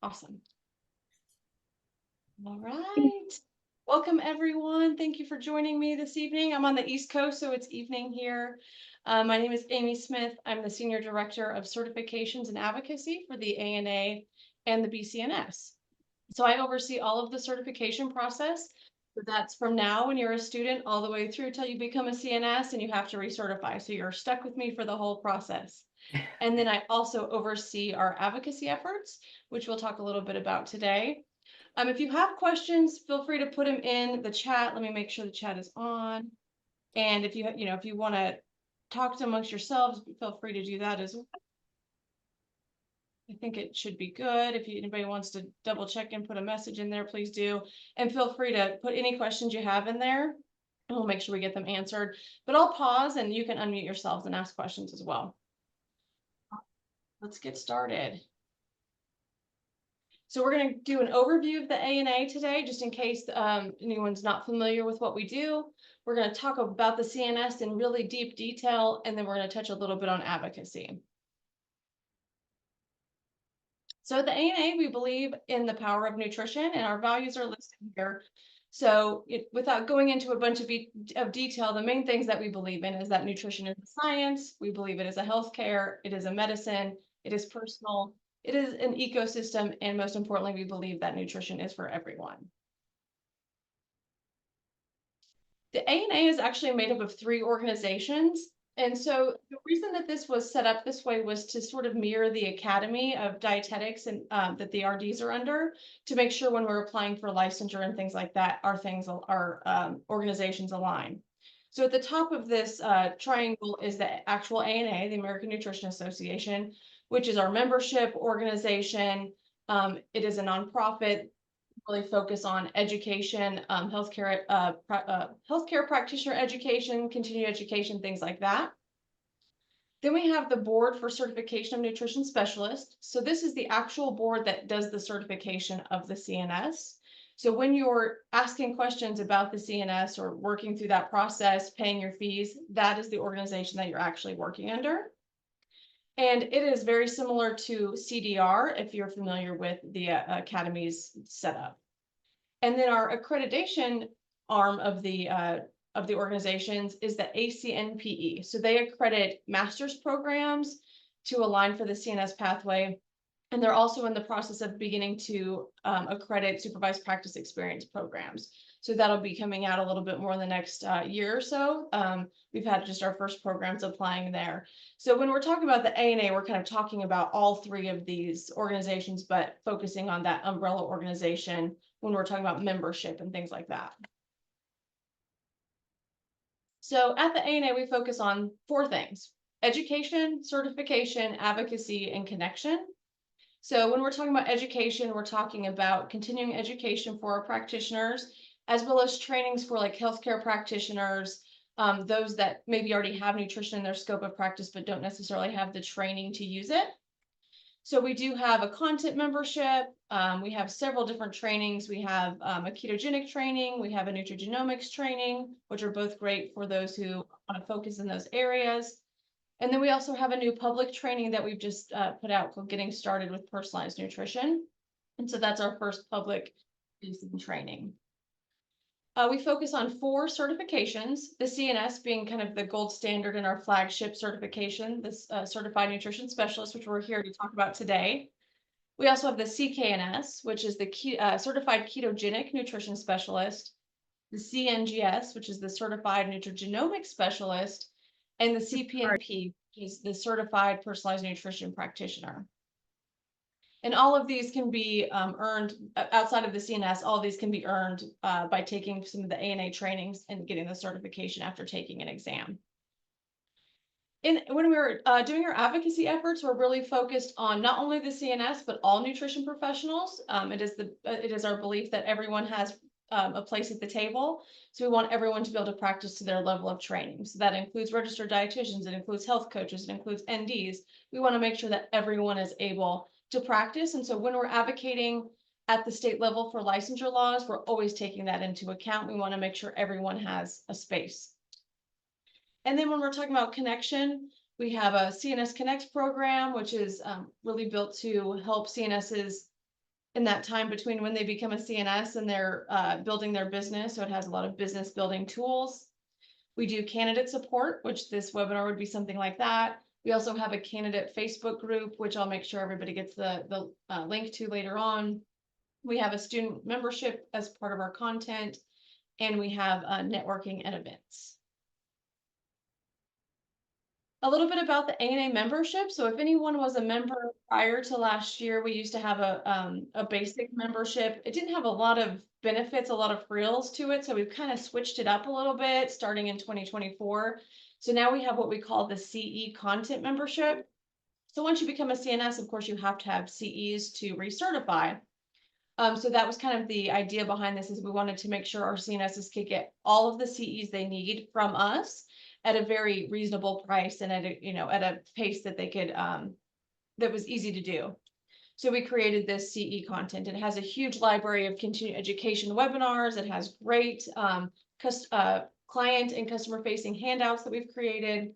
Awesome. All right. Welcome, everyone. Thank you for joining me this evening. I'm on the East Coast, so it's evening here. My name is Amy Smith. I'm the Senior Director of Certifications and Advocacy for the ANA and the BCNS. So I oversee all of the certification process. So that's from now when you're a student all the way through till you become a CNS and you have to recertify. So you're stuck with me for the whole process. And then I also oversee our advocacy efforts, which we'll talk a little bit about today. If you have questions, feel free to put them in the chat. Let me make sure the chat is on. And if if you want to talk to amongst yourselves, feel free to do that as well. I think it should be good. If anybody wants to double check and put a message in there, please do. And feel free to put any questions you have in there, and we'll make sure we get them answered. But I'll pause and you can unmute yourselves and ask questions as well. Let's get started. So we're going to do an overview of the ANA today, just in case anyone's not familiar with what we do. We're going to talk about the CNS in really deep detail, and then we're going to touch a little bit on advocacy. So at the ANA, we believe in the power of nutrition, and our values are listed here. So without going into a bunch of detail, the main things that we believe in is that nutrition is a science. We believe it is a healthcare, it is a medicine, it is personal, it is an ecosystem, and most importantly, we believe that nutrition is for everyone. The ANA is actually made up of 3 organizations. And so the reason that this was set up this way was to sort of mirror the Academy of Dietetics and that the RDs are under, to make sure when we're applying for licensure and things like that, our organizations align. So at the top of this triangle is the actual ANA, the American Nutrition Association, which is our membership organization. It is a nonprofit, really focus on education, healthcare practitioner education, continuing education, things like that. Then we have the Board for Certification of Nutrition Specialists. So this is the actual board that does the certification of the CNS. So when you're asking questions about the CNS or working through that process, paying your fees, that is the organization that you're actually working under. And it is very similar to CDR if you're familiar with the Academy's setup. And then our accreditation arm of the organizations is the ACNPE. So they accredit master's programs to align for the CNS pathway. And they're also in the process of beginning to accredit supervised practice experience programs. So that'll be coming out a little bit more in the next year or so. We've had just our first programs applying there. So when we're talking about the ANA, we're kind of talking about all 3 of these organizations, but focusing on that umbrella organization when we're talking about membership and things like that. So at the ANA, we focus on 4 things: education, certification, advocacy, and connection. So when we're talking about education, we're talking about continuing education for our practitioners, as well as trainings for like healthcare practitioners, those that maybe already have nutrition in their scope of practice, but don't necessarily have the training to use it. So we do have a content membership. We have several different trainings. We have a ketogenic training. We have a nutrigenomics training, which are both great for those who want to focus in those areas. And then we also have a new public training that we've just put out called Getting Started with Personalized Nutrition. And so that's our first public facing training. We focus on 4 certifications, the CNS being kind of the gold standard in our flagship certification, this Certified Nutrition Specialist, which we're here to talk about today. We also have the CKNS, which is the Certified Ketogenic Nutrition Specialist, the CNGS, which is the Certified Nutrigenomics Specialist, and the CPNP, which is the Certified Personalized Nutrition Practitioner. And all of these can be earned outside of the CNS. All of these can be earned by taking some of the ANA trainings and getting the certification after taking an exam. When we're doing our advocacy efforts, we're really focused on not only the CNS, but all nutrition professionals. It is our belief that everyone has a place at the table. So we want everyone to be able to practice to their level of training. So that includes registered dietitians, it includes health coaches, it includes NDs. We want to make sure that everyone is able to practice. And so when we're advocating at the state level for licensure laws, we're always taking that into account. We want to make sure everyone has a space. And then when we're talking about connection, we have a CNS Connect program, which is really built to help CNSs in that time between when they become a CNS and they're building their business. So it has a lot of business building tools. We do candidate support, which this webinar would be something like that. We also have a candidate Facebook group, which I'll make sure everybody gets the link to later on. We have a student membership as part of our content, and we have networking and events. A little bit about the ANA membership. So if anyone was a member prior to last year, we used to have a basic membership. It didn't have a lot of benefits, a lot of frills to it. So we've kind of switched it up a little bit starting in 2024. So now we have what we call the CE content membership. So once you become a CNS, of course, you have to have CEs to recertify. So that was kind of the idea behind this, is we wanted to make sure our CNSs could get all of the CEs they need from us at a very reasonable price and at a pace that they could that was easy to do. So we created this CE content. It has a huge library of continuing education webinars. It has great client and customer facing handouts that we've created.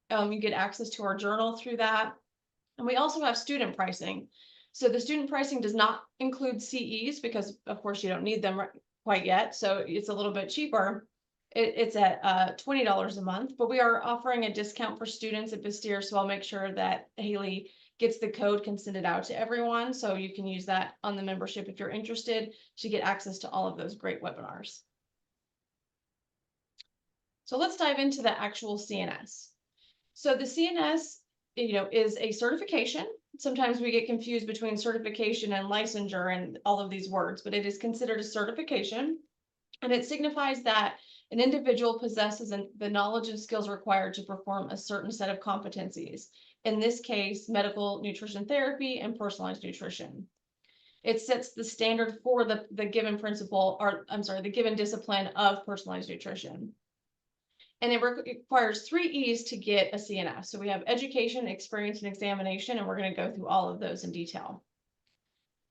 You get access to our journal through that. And we also have student pricing. So the student pricing does not include CEs because of course you don't need them quite yet. So it's a little bit cheaper. It's at $20 a month, but we are offering a discount for students at Bastyr. So I'll make sure that Haley gets the code, can send it out to everyone. So you can use that on the membership if you're interested to get access to all of those great webinars. So let's dive into the actual CNS. So the CNS, is a certification. Sometimes we get confused between certification and licensure and all of these words, but it is considered a certification. And it signifies that an individual possesses the knowledge and skills required to perform a certain set of competencies. In this case, medical nutrition therapy and personalized nutrition. It sets the standard for the given principle, or I'm sorry, the given discipline of personalized nutrition. And it requires 3 E's to get a CNS. So we have education, experience, and examination, and we're going to go through all of those in detail.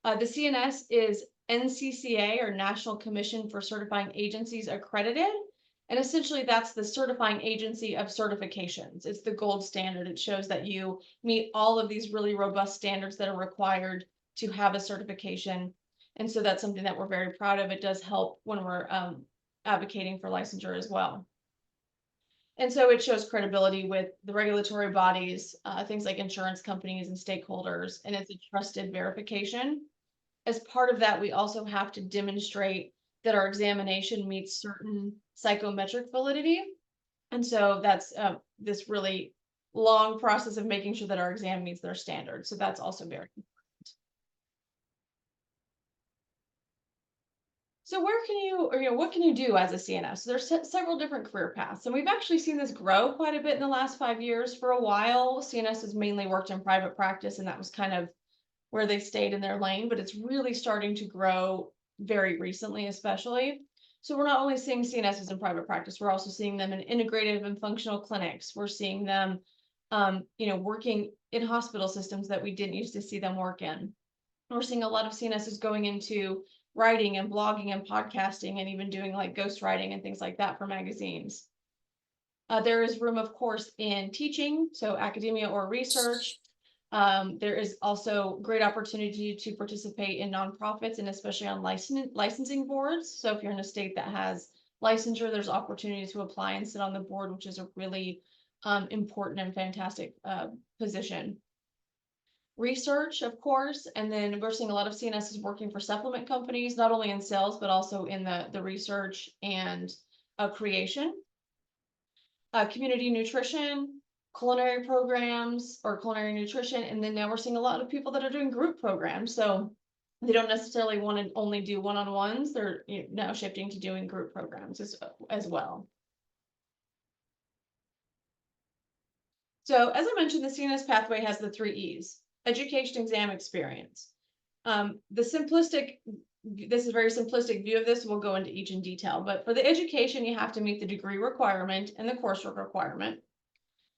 The CNS is NCCA, or National Commission for Certifying Agencies, accredited. And essentially that's the certifying agency of certifications. It's the gold standard. It shows that you meet all of these really robust standards that are required to have a certification. And so that's something that we're very proud of. It does help when we're advocating for licensure as well. And so it shows credibility with the regulatory bodies, things like insurance companies and stakeholders, and it's a trusted verification. As part of that, we also have to demonstrate that our examination meets certain psychometric validity. And so that's this really long process of making sure that our exam meets their standards. So that's also very important. So where can you, or what can you do as a CNS? So there's several different career paths, and we've actually seen this grow quite a bit in the last 5 years. For a while, CNS has mainly worked in private practice, and that was kind of where they stayed in their lane, but it's really starting to grow very recently, especially. So we're not only seeing CNSs in private practice, we're also seeing them in integrative and functional clinics. We're seeing them, working in hospital systems that we didn't used to see them work in. We're seeing a lot of CNSs going into writing and blogging and podcasting and even doing like ghostwriting and things like that for magazines. There is room, of course, in teaching, so academia or research. There is also great opportunity to participate in nonprofits and especially on licensing boards. So if you're in a state that has licensure, there's opportunity to apply and sit on the board, which is a really important and fantastic position. Research, of course, and then we're seeing a lot of CNSs working for supplement companies, not only in sales, but also in the research and creation. Community nutrition, culinary programs or culinary nutrition. And then now we're seeing a lot of people that are doing group programs. So they don't necessarily want to only do one-on-ones. They're now shifting to doing group programs as well. So as I mentioned, the CNS pathway has the 3 E's: education, exam, experience. This is a very simplistic view of this. We'll go into each in detail, but for the education, you have to meet the degree requirement and the coursework requirement.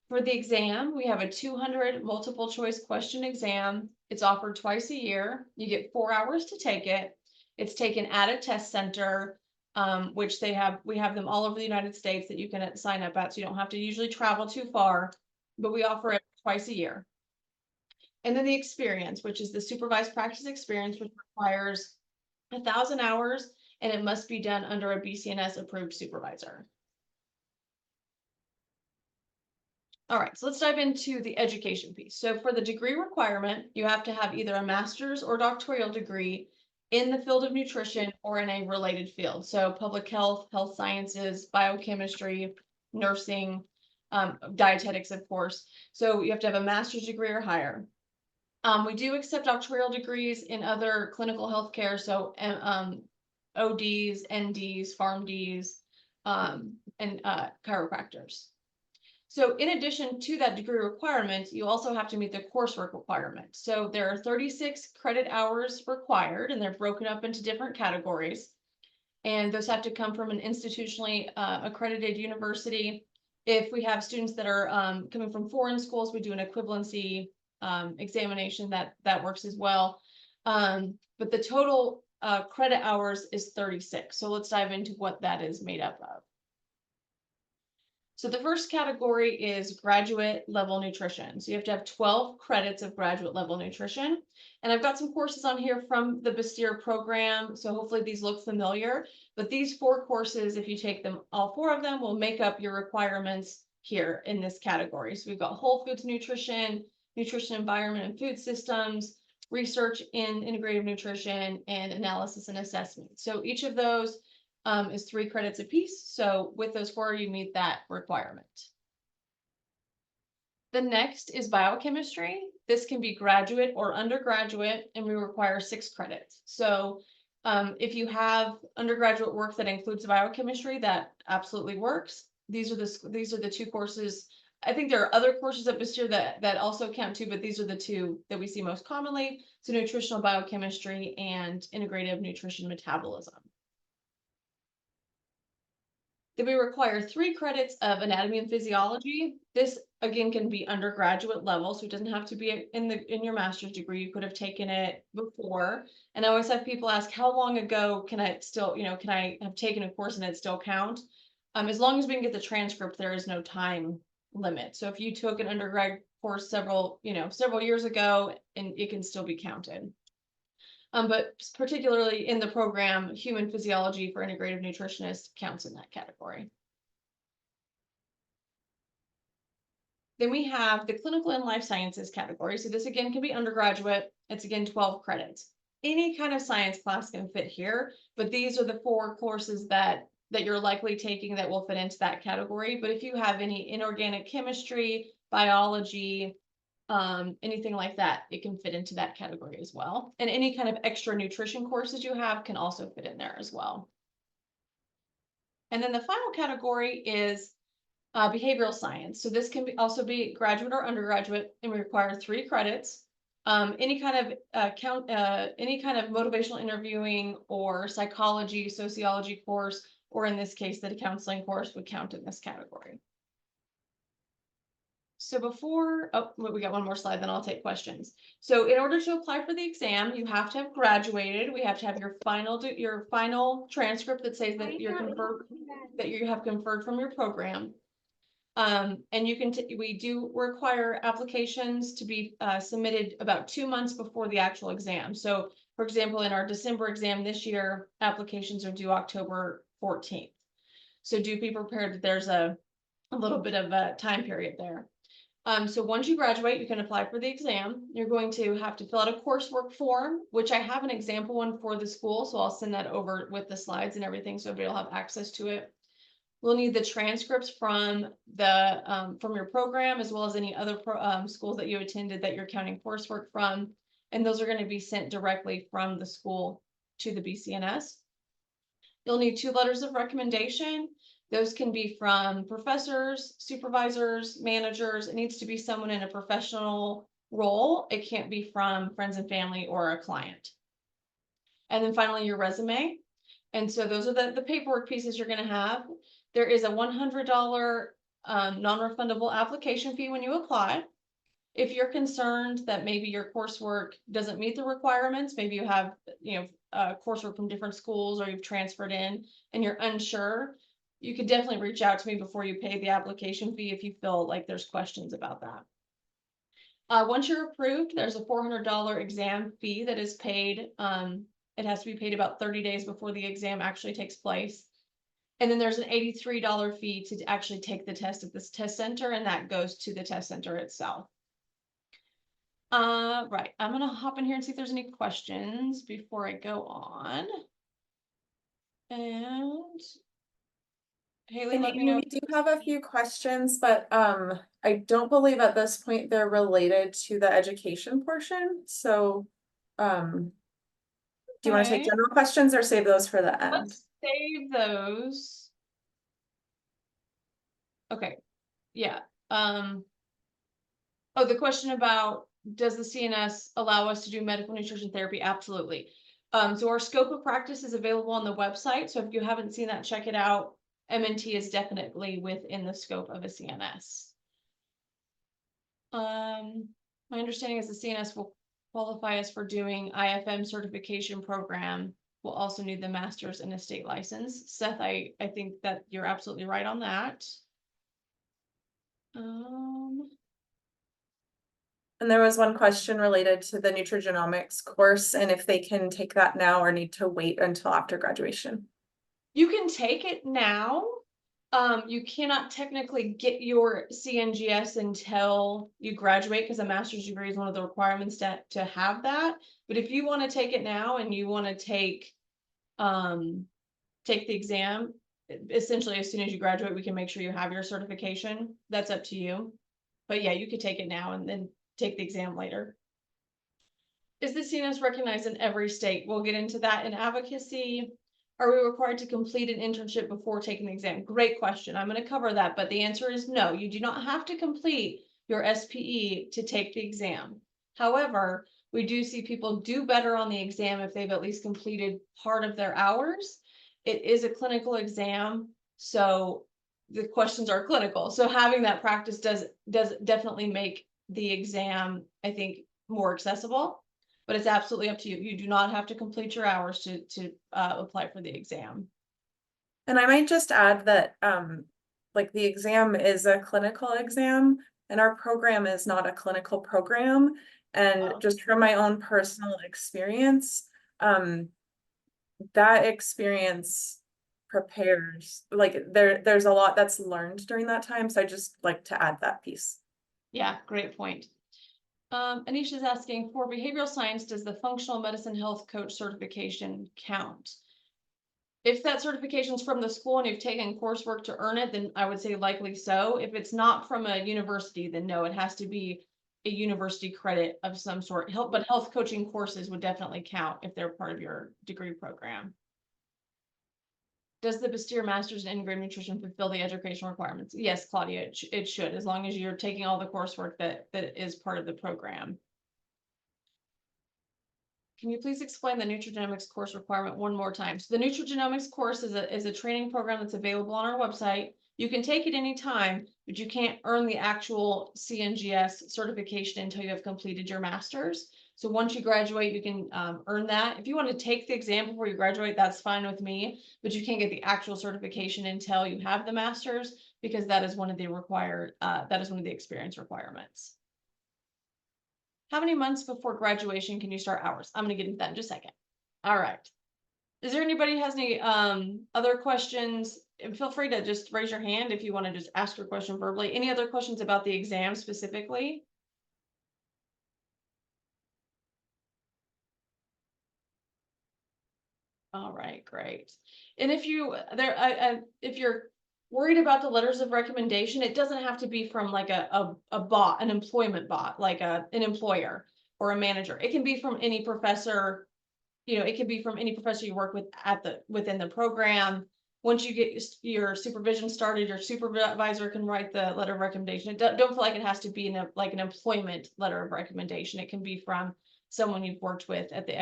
For the exam, we have a 200 multiple choice question exam. It's offered twice a year. You get 4 hours to take it. It's taken at a test center, which we have them all over the United States that you can sign up at, so you don't have to usually travel too far, but we offer it twice a year. And then the experience, which is the supervised practice experience, which requires 1,000 hours, and it must be done under a BCNS approved supervisor. All right, so let's dive into the education piece. So for the degree requirement, you have to have either a master's or doctoral degree in the field of nutrition or in a related field. So public health, health sciences, biochemistry, nursing, dietetics, of course. So you have to have a master's degree or higher. We do accept doctoral degrees in other clinical healthcare, so ODs, NDs, PharmDs, and chiropractors. So in addition to that degree requirement, you also have to meet the coursework requirement. So there are 36 credit hours required, and they're broken up into different categories. And those have to come from an institutionally accredited university. If we have students that are coming from foreign schools, we do an equivalency examination that works as well. But the total credit hours is 36. So let's dive into what that is made up of. So the first category is graduate level nutrition. So you have to have 12 credits of graduate level nutrition. And I've got some courses on here from the Bastyr program. So hopefully these look familiar, but these 4 courses, if you take them, all 4 of them will make up your requirements here in this category. So we've got whole foods nutrition, nutrition environment and food systems, research in integrative nutrition, and analysis and assessment. So each of those is 3 credits apiece. So with those 4, you meet that requirement. The next is biochemistry. This can be graduate or undergraduate, and we require 6 credits. So if you have undergraduate work that includes biochemistry, that absolutely works. These are the 2 courses. I think there are other courses at Bastyr that also count too, but these are the 2 that we see most commonly. So nutritional biochemistry and integrative nutrition metabolism. Then we require 3 credits of anatomy and physiology. This again can be undergraduate level, so it doesn't have to be in your master's degree. You could have taken it before. And I always have people ask, how long ago can I still, can I have taken a course and it still count? As long as we can get the transcript, there is no time limit. So if you took an undergrad course several years ago, and it can still be counted. But particularly in the program, human physiology for integrative nutritionists counts in that category. Then we have the clinical and life sciences category. So this again can be undergraduate. It's again 12 credits. Any kind of science class can fit here, but these are the 4 courses that you're likely taking that will fit into that category. But if you have any inorganic chemistry, biology, anything like that, it can fit into that category as well. And any kind of extra nutrition courses you have can also fit in there as well. And then the final category is behavioral science. So this can also be graduate or undergraduate, and we require 3 credits. Any kind of motivational interviewing or psychology, sociology course, or in this case, the counseling course would count in this category. So we got one more slide, then I'll take questions. So in order to apply for the exam, you have to have graduated. We have to have your final transcript that says that you have conferred from your program. And we do require applications to be submitted about 2 months before the actual exam. So for example, in our December exam this year, applications are due October 14th. So do be prepared that there's a little bit of a time period there. So once you graduate, you can apply for the exam. You're going to have to fill out a coursework form, which I have an example one for the school. So I'll send that over with the slides and everything, so everybody will have access to it. We'll need the transcripts from your program, as well as any other schools that you attended that you're counting coursework from. And those are going to be sent directly from the school to the BCNS. You'll need 2 letters of recommendation. Those can be from professors, supervisors, managers. It needs to be someone in a professional role. It can't be from friends and family or a client. And then finally, your resume. And so those are the paperwork pieces you're going to have. There is a $100 non-refundable application fee when you apply. If you're concerned that maybe your coursework doesn't meet the requirements, maybe you have coursework from different schools, or you've transferred in and you're unsure, you could definitely reach out to me before you pay the application fee if you feel like there's questions about that. Once you're approved, there's a $400 exam fee that is paid. It has to be paid about 30 days before the exam actually takes place. And then there's an $83 fee to actually take the test at this test center, and that goes to the test center itself. Right, I'm gonna hop in here and see if there's any questions before I go on. And Haley, And let me Amy, know. we do have a few questions, but I don't believe at this point they're related to the education portion. So do you want to take Okay, general questions or save those for the end? let's save those. Okay, yeah. Oh, the question about, does the CNS allow us to do medical nutrition therapy? Absolutely. So our scope of practice is available on the website. So if you haven't seen that, check it out. MNT is definitely within the scope of a CNS. My understanding is the CNS will qualify us for doing IFM certification program. We'll also need the master's and a state license. Seth, I think that you're absolutely right on that. And there was one question related to the nutrigenomics course and if they can take that now or need to wait until after graduation. You can take it now. You cannot technically get your CNGS until you graduate because a master's degree is one of the requirements to have that. But if you want to take it now and you want to take the exam, essentially as soon as you graduate, we can make sure you have your certification. That's up to you. But yeah, you could take it now and then take the exam later. Is the CNS recognized in every state? We'll get into that in advocacy. Are we required to complete an internship before taking the exam? Great question. I'm going to cover that, but the answer is no. You do not have to complete your SPE to take the exam. However, we do see people do better on the exam if they've at least completed part of their hours. It is a clinical exam, so the questions are clinical. So having that practice does definitely make the exam, I think, more accessible. But it's absolutely up to you. You do not have to complete your hours to apply for the exam. And I might just add that like the exam is a clinical exam and our program is not a clinical program. And just from my own personal experience, that experience prepares, like there's a lot that's learned during that time. So I just like to add that piece. Yeah, great point. Anisha's asking, for behavioral science, does the functional medicine health coach certification count? If that certification is from the school and you've taken coursework to earn it, then I would say likely so. If it's not from a university, then no, it has to be a university credit of some sort. But health coaching courses would definitely count if they're part of your degree program. Does the Bastyr Masters in Integrated Nutrition fulfill the educational requirements? Yes, Claudia, it should, as long as you're taking all the coursework that is part of the program. Can you please explain the nutrigenomics course requirement one more time? So the nutrigenomics course is a training program that's available on our website. You can take it anytime, but you can't earn the actual CNGS certification until you have completed your master's. So once you graduate, you can earn that. If you want to take the exam before you graduate, that's fine with me, but you can't get the actual certification until you have the master's, because that is one of the experience requirements. How many months before graduation can you start hours? I'm going to get into that in just a second. All right. Is there anybody who has any other questions? And feel free to just raise your hand if you want to just ask your question verbally. Any other questions about the exam specifically? All right, great. And if you're worried about the letters of recommendation, it doesn't have to be from like a bot, an employment bot, like an employer or a manager. It can be from any professor. It could be from any professor you work with within the program. Once you get your supervision started, your supervisor can write the letter of recommendation. Don't feel like it has to be like an employment letter of recommendation. It can be from someone you've worked with at the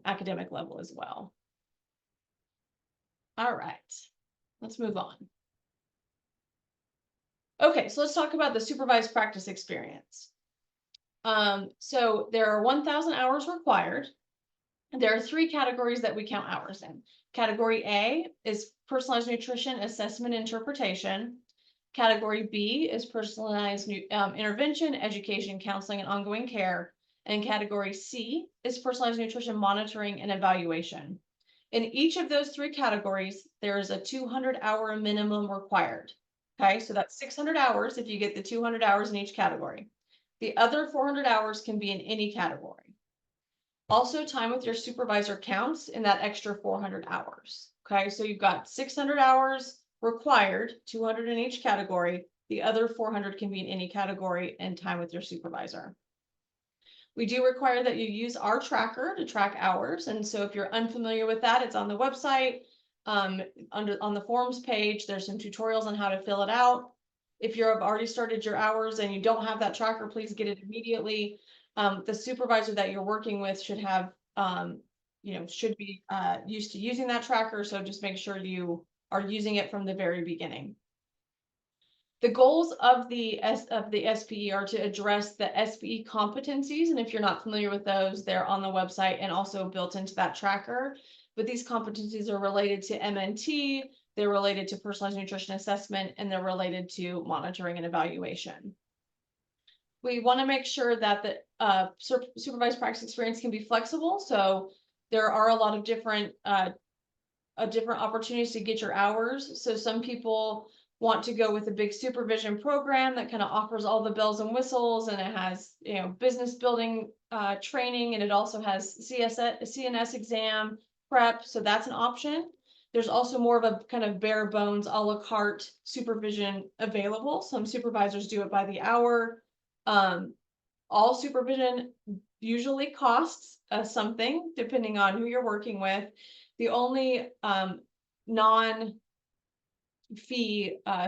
academic level as well. All right, let's move on. Okay, so let's talk about the supervised practice experience. So there are 1,000 hours required. There are 3 categories that we count hours in. Category A is personalized nutrition assessment interpretation. Category B is personalized intervention, education, counseling, and ongoing care. And category C is personalized nutrition monitoring and evaluation. In each of those three categories, there is a 200-hour minimum required. Okay, so that's 600 hours if you get the 200 hours in each category. The other 400 hours can be in any category. Also, time with your supervisor counts in that extra 400 hours. Okay, so you've got 600 hours required, 200 in each category. The other 400 can be in any category, and time with your supervisor. We do require that you use our tracker to track hours. And so if you're unfamiliar with that, it's on the website. On the forms page, there's some tutorials on how to fill it out. If you've already started your hours and you don't have that tracker, please get it immediately. The supervisor that you're working with should have, should be used to using that tracker. So just make sure you are using it from the very beginning. The goals of the SPE are to address the SPE competencies, and if you're not familiar with those, they're on the website and also built into that tracker. But these competencies are related to MNT, they're related to personalized nutrition assessment, and they're related to monitoring and evaluation. We want to make sure that the supervised practice experience can be flexible, so there are a lot of different opportunities to get your hours. So some people want to go with a big supervision program that kind of offers all the bells and whistles, and it has, business building training, and it also has CNS exam prep. So that's an option. There's also more of a kind of bare bones a la carte supervision available. Some supervisors do it by the hour. All supervision usually costs something depending on who you're working with. The only non-fee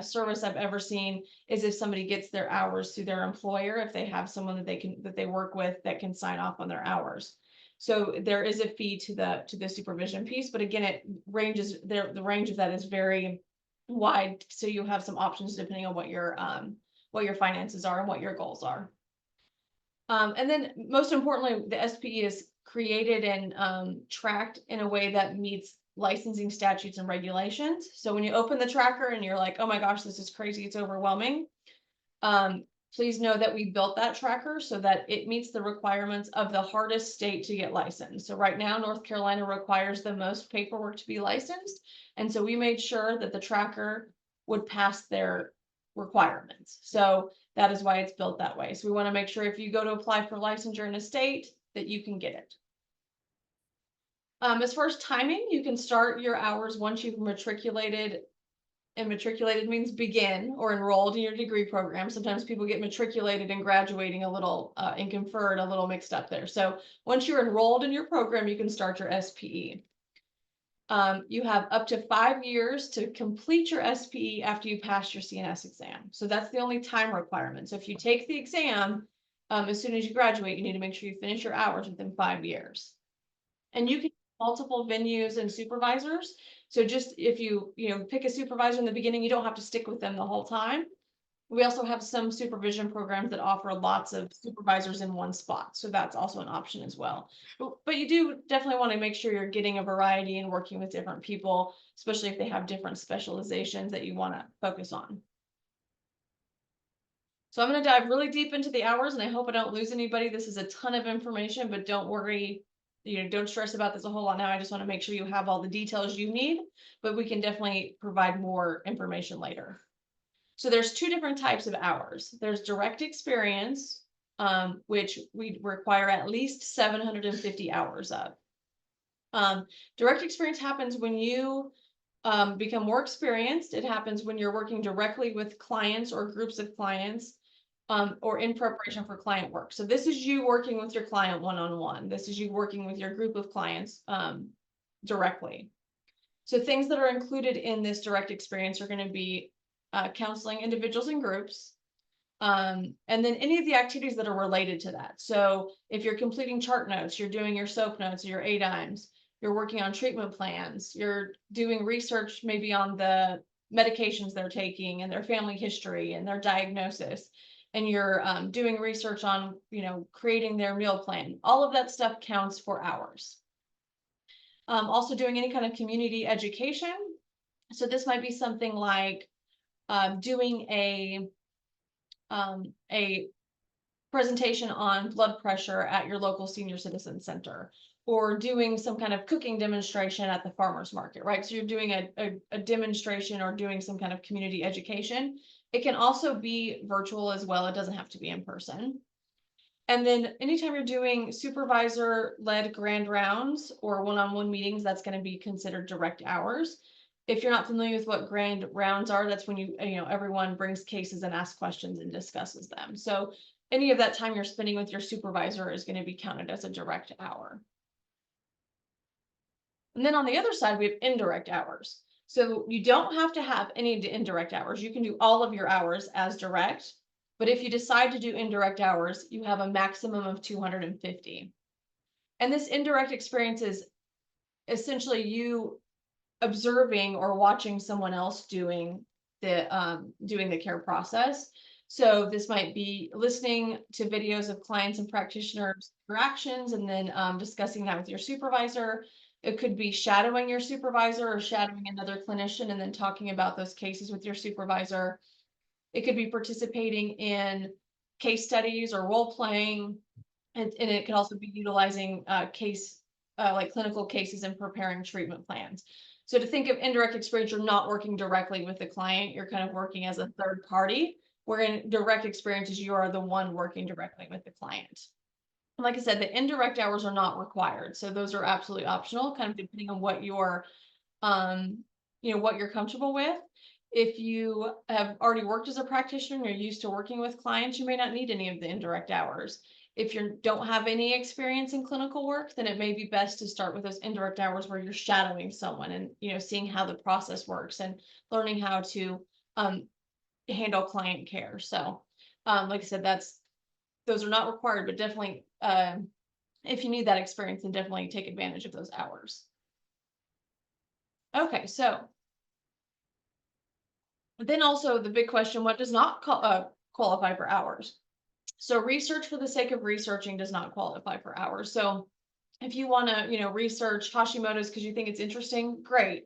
service I've ever seen is if somebody gets their hours through their employer, if they have someone that they work with that can sign off on their hours. So there is a fee to the supervision piece, but again, it ranges the range of that is very wide. So you have some options depending on what your finances are and what your goals are. And then most importantly, the SPE is created and tracked in a way that meets licensing statutes and regulations. So when you open the tracker and you're like, oh my gosh, this is crazy, it's overwhelming. Please know that we built that tracker so that it meets the requirements of the hardest state to get licensed. So right now, North Carolina requires the most paperwork to be licensed. And so we made sure that the tracker would pass their requirements. So that is why it's built that way. So we want to make sure if you go to apply for licensure in a state that you can get it. As far as timing, you can start your hours once you've matriculated, and matriculated means begin or enrolled in your degree program. Sometimes people get matriculated and graduating a little and conferred a little mixed up there. So once you're enrolled in your program, you can start your SPE. You have up to 5 years to complete your SPE after you pass your CNS exam. So that's the only time requirement. So if you take the exam, as soon as you graduate, you need to make sure you finish your hours within 5 years. And you can multiple venues and supervisors. So just if you pick a supervisor in the beginning, you don't have to stick with them the whole time. We also have some supervision programs that offer lots of supervisors in one spot. So that's also an option as well. But you do definitely want to make sure you're getting a variety and working with different people, especially if they have different specializations that you want to focus on. So I'm going to dive really deep into the hours, and I hope I don't lose anybody. This is a ton of information, but don't worry. Don't stress about this a whole lot now. I just want to make sure you have all the details you need, but we can definitely provide more information later. So there's two different types of hours. There's direct experience, which we require at least 750 hours of. Direct experience happens when you become more experienced. It happens when you're working directly with clients or groups of clients. Or in preparation for client work. So this is you working with your client one-on-one. This is you working with your group of clients directly. So things that are included in this direct experience are going to be counseling individuals and groups, and then any of the activities that are related to that. So if you're completing chart notes, you're doing your SOAP notes, your ADIMEs, you're working on treatment plans, you're doing research maybe on the medications they're taking and their family history and their diagnosis, and you're doing research on, creating their meal plan. All of that stuff counts for hours. Also doing any kind of community education. So this might be something like doing a presentation on blood pressure at your local senior citizen center, or doing some kind of cooking demonstration at the farmer's market, right? So you're doing a demonstration or doing some kind of community education. It can also be virtual as well. It doesn't have to be in person. And then anytime you're doing supervisor-led grand rounds or one-on-one meetings, that's going to be considered direct hours. If you're not familiar with what grand rounds are, that's when everyone brings cases and asks questions and discusses them. So any of that time you're spending with your supervisor is going to be counted as a direct hour. And then on the other side, we have indirect hours. So you don't have to have any indirect hours. You can do all of your hours as direct. But if you decide to do indirect hours, you have a maximum of 250. And this indirect experience is essentially you observing or watching someone else doing the care process. So this might be listening to videos of clients and practitioners' interactions and then discussing that with your supervisor. It could be shadowing your supervisor or shadowing another clinician and then talking about those cases with your supervisor. It could be participating in case studies or role playing, and it could also be utilizing like clinical cases and preparing treatment plans. So to think of indirect experience, you're not working directly with the client, you're kind of working as a third party, where in direct experiences, you are the one working directly with the client. And like I said, the indirect hours are not required. So those are absolutely optional, kind of depending on what what you're comfortable with. If you have already worked as a practitioner and you're used to working with clients, you may not need any of the indirect hours. If you don't have any experience in clinical work, then it may be best to start with those indirect hours where you're shadowing someone and seeing how the process works and learning how to handle client care. So like I said, those are not required, but definitely if you need that experience, then definitely take advantage of those hours. Okay, so then also the big question, what does not qualify for hours? So research for the sake of researching does not qualify for hours. So if you want to, research Hashimoto's because you think it's interesting, great.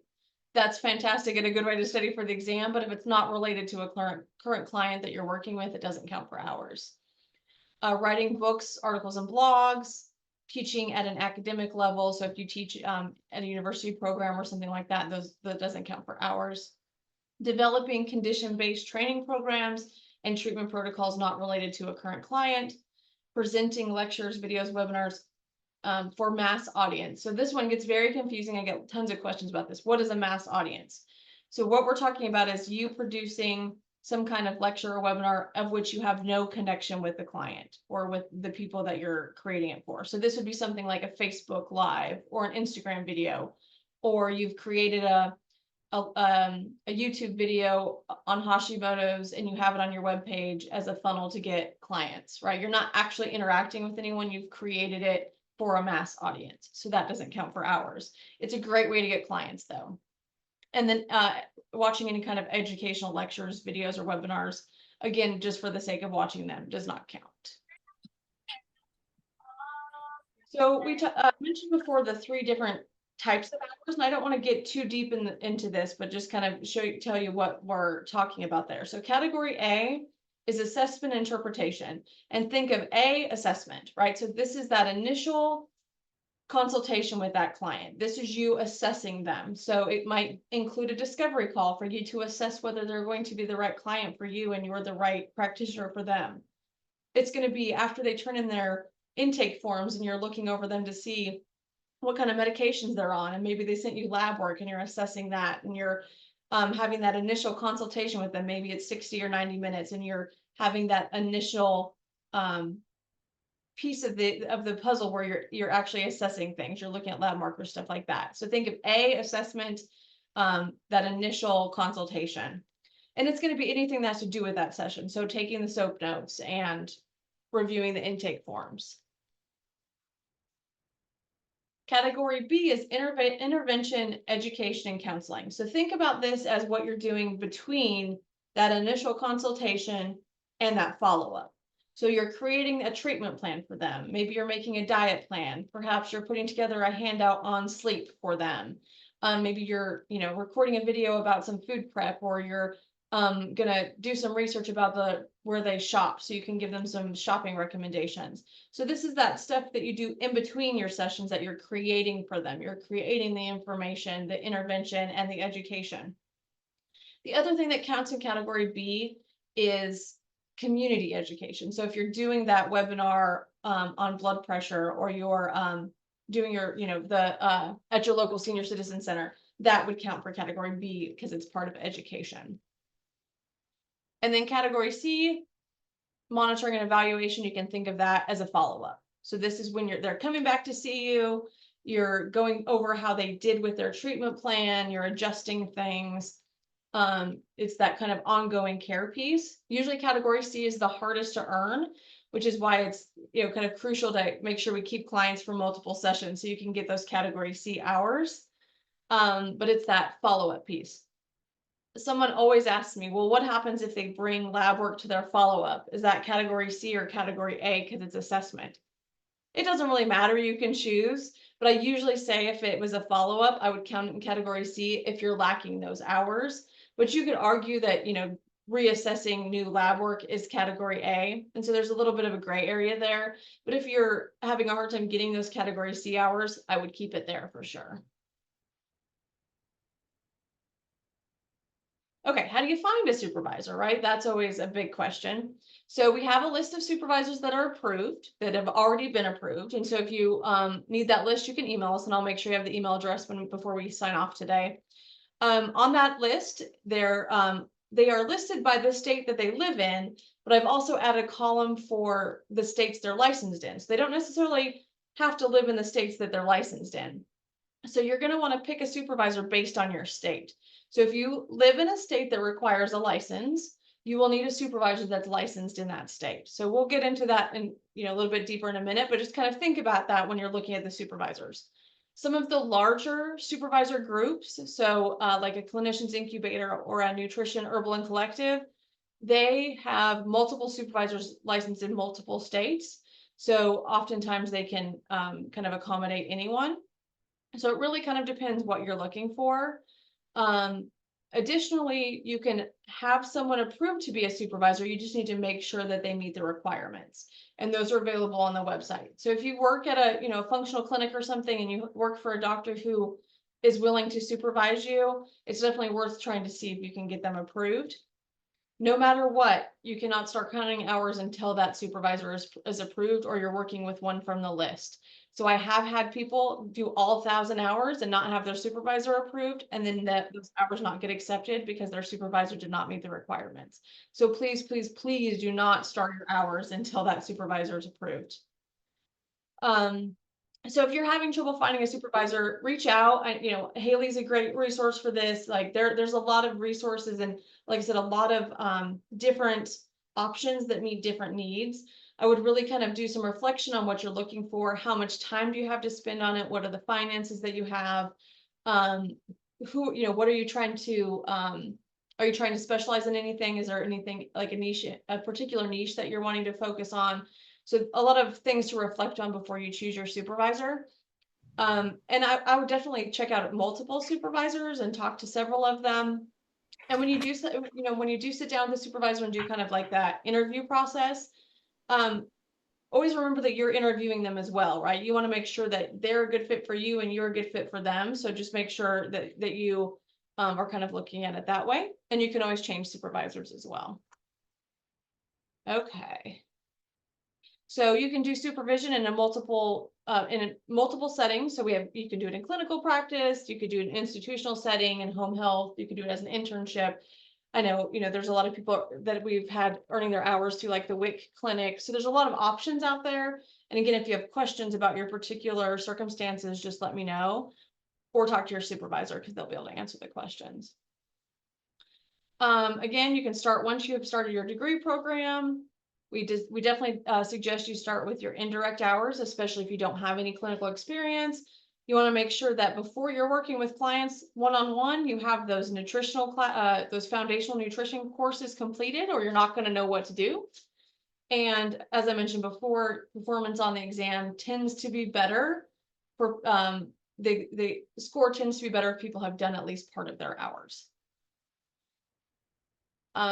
That's fantastic and a good way to study for the exam. But if it's not related to a current client that you're working with, it doesn't count for hours. Writing books, articles, and blogs, teaching at an academic level. So if you teach at a university program or something like that, that doesn't count for hours. Developing condition-based training programs and treatment protocols not related to a current client, presenting lectures, videos, webinars for mass audience. So this one gets very confusing. I get tons of questions about this. What is a mass audience? So what we're talking about is you producing some kind of lecture or webinar of which you have no connection with the client or with the people that you're creating it for. So this would be something like a Facebook Live or an Instagram video, or you've created a YouTube video on Hashimoto's and you have it on your webpage as a funnel to get clients, right? You're not actually interacting with anyone. You've created it for a mass audience. So that doesn't count for hours. It's a great way to get clients though. And then watching any kind of educational lectures, videos, or webinars, again, just for the sake of watching them, does not count. So we mentioned before the 3 different types of hours, and I don't want to get too deep into this, but just kind of tell you what we're talking about there. So category A is assessment interpretation, and think of A, assessment, right? So this is that initial consultation with that client. This is you assessing them. So it might include a discovery call for you to assess whether they're going to be the right client for you and you're the right practitioner for them. It's going to be after they turn in their intake forms and you're looking over them to see what kind of medications they're on, and maybe they sent you lab work and you're assessing that, and you're having that initial consultation with them. Maybe it's 60 or 90 minutes and you're having that initial piece of the puzzle where you're actually assessing things. You're looking at lab markers, stuff like that. So think of A, assessment, that initial consultation. And it's going to be anything that has to do with that session. So taking the SOAP notes and reviewing the intake forms. Category B is intervention, education, and counseling. So think about this as what you're doing between that initial consultation and that follow-up. So you're creating a treatment plan for them. Maybe you're making a diet plan. Perhaps you're putting together a handout on sleep for them. Maybe you're, recording a video about some food prep, or you're gonna do some research about where they shop, so you can give them some shopping recommendations. So this is that stuff that you do in between your sessions that you're creating for them. You're creating the information, the intervention, and the education. The other thing that counts in category B is community education. So if you're doing that webinar on blood pressure, or you're doing your, at your local senior citizen center, that would count for category B because it's part of education. And then category C, monitoring and evaluation, you can think of that as a follow-up. So this is when they're coming back to see you, you're going over how they did with their treatment plan, you're adjusting things. It's that kind of ongoing care piece. Usually category C is the hardest to earn, which is why it's, kind of crucial to make sure we keep clients for multiple sessions so you can get those category C hours. But it's that follow-up piece. Someone always asks me, well, what happens if they bring lab work to their follow-up? Is that category C or category A because it's assessment? It doesn't really matter, you can choose, but I usually say if it was a follow-up, I would count it in category C if you're lacking those hours. But you could argue that, reassessing new lab work is category A. And so there's a little bit of a gray area there. But if you're having a hard time getting those category C hours, I would keep it there for sure. Okay, how do you find a supervisor, right? That's always a big question. So we have a list of supervisors that are approved, that have already been approved. And so if you need that list, you can email us and I'll make sure you have the email address before we sign off today. On that list, they are listed by the state that they live in, but I've also added a column for the states they're licensed in. So they don't necessarily have to live in the states that they're licensed in. So you're going to want to pick a supervisor based on your state. So if you live in a state that requires a license, you will need a supervisor that's licensed in that state. So we'll get into that in, a little bit deeper in a minute, but just kind of think about that when you're looking at the supervisors. Some of the larger supervisor groups, so like a clinician's incubator or a nutrition herbal and collective, they have multiple supervisors licensed in multiple states. So oftentimes they can kind of accommodate anyone. So it really kind of depends what you're looking for. Additionally, you can have someone approved to be a supervisor. You just need to make sure that they meet the requirements, and those are available on the website. So if you work at a functional clinic or something and you work for a doctor who is willing to supervise you, it's definitely worth trying to see if you can get them approved. No matter what, you cannot start counting hours until that supervisor is approved or you're working with one from the list. So I have had people do all 1,000 hours and not have their supervisor approved, and then those hours not get accepted because their supervisor did not meet the requirements. So please, please, please do not start your hours until that supervisor is approved. So if you're having trouble finding a supervisor, reach out. Haley's a great resource for this. Like there's a lot of resources and, like I said, a lot of different options that meet different needs. I would really kind of do some reflection on what you're looking for. How much time do you have to spend on it? What are the finances that you have? What are you trying to, are you trying to specialize in anything? Is there anything like a particular niche that you're wanting to focus on? So a lot of things to reflect on before you choose your supervisor. And I would definitely check out multiple supervisors and talk to several of them. And when you do, when you do sit down with the supervisor and do kind of like that interview process, always remember that you're interviewing them as well, right? You want to make sure that they're a good fit for you and you're a good fit for them. So just make sure that you are kind of looking at it that way. And you can always change supervisors as well. Okay. So you can do supervision in multiple settings. So you can do it in clinical practice, you could do it in institutional setting and home health, you could do it as an internship. I know, there's a lot of people that we've had earning their hours through like the WIC clinic. So there's a lot of options out there. And again, if you have questions about your particular circumstances, just let me know or talk to your supervisor because they'll be able to answer the questions. Again, you can start once you have started your degree program. We definitely suggest you start with your indirect hours, especially if you don't have any clinical experience. You want to make sure that before you're working with clients one-on-one, you have those those foundational nutrition courses completed, or you're not going to know what to do. And as I mentioned before, performance on the exam tends to be better for the score tends to be better if people have done at least part of their hours.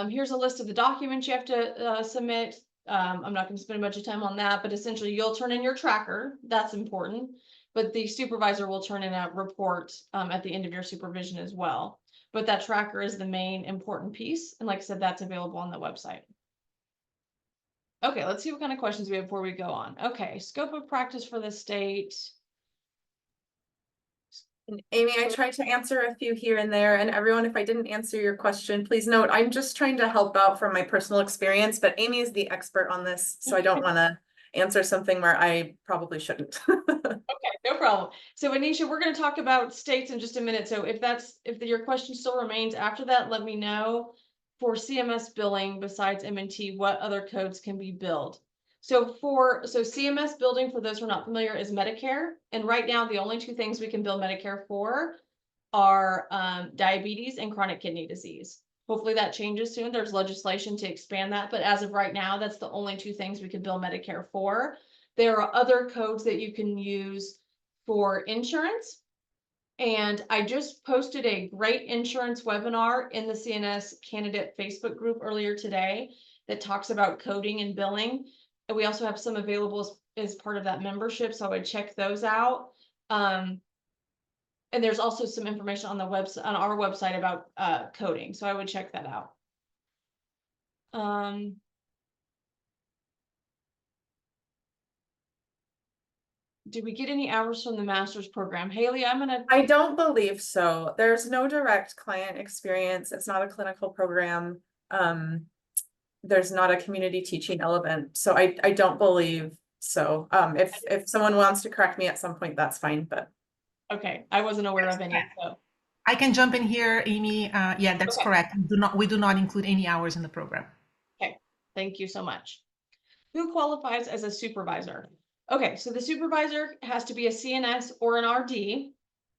Here's a list of the documents you have to submit. I'm not going to spend a bunch of time on that, but essentially you'll turn in your tracker. That's important. But the supervisor will turn in a report at the end of your supervision as well. But that tracker is the main important piece. And like I said, that's available on the website. Okay, let's see what kind of questions we have before we go on. Okay, scope of practice for the state. And Amy, I tried to answer a few here and there, and everyone, if I didn't answer your question, please note, I'm just trying to help out from my personal experience, but Amy is the expert on this, so I don't want to answer something where I probably shouldn't. Okay, no problem. So Anisha, we're going to talk about states in just a minute. So if your question still remains after that, let me know. For CMS billing besides M&T, what other codes can be billed? So CMS billing, for those who are not familiar, is Medicare. And right now, the only two things we can bill Medicare for are diabetes and chronic kidney disease. Hopefully that changes soon. There's legislation to expand that, but as of right now, that's the only two things we can bill Medicare for. There are other codes that you can use for insurance. And I just posted a great insurance webinar in the CNS candidate Facebook group earlier today that talks about coding and billing. And we also have some available as part of that membership, so I would check those out. And there's also some information on the website, on our website, about coding, so I would check that out. Did we get any hours from the master's program? Haley, I don't believe so. There's no direct client experience. It's not a clinical program. There's not a community teaching element. So I don't believe so. If someone wants to correct me at some point, that's fine, but. Okay, I wasn't aware of any, so. I can jump in here, Amy. Yeah, that's correct. We do not include any hours in the program. Okay, thank you so much. Who qualifies as a supervisor? Okay, so the supervisor has to be a CNS or an RD.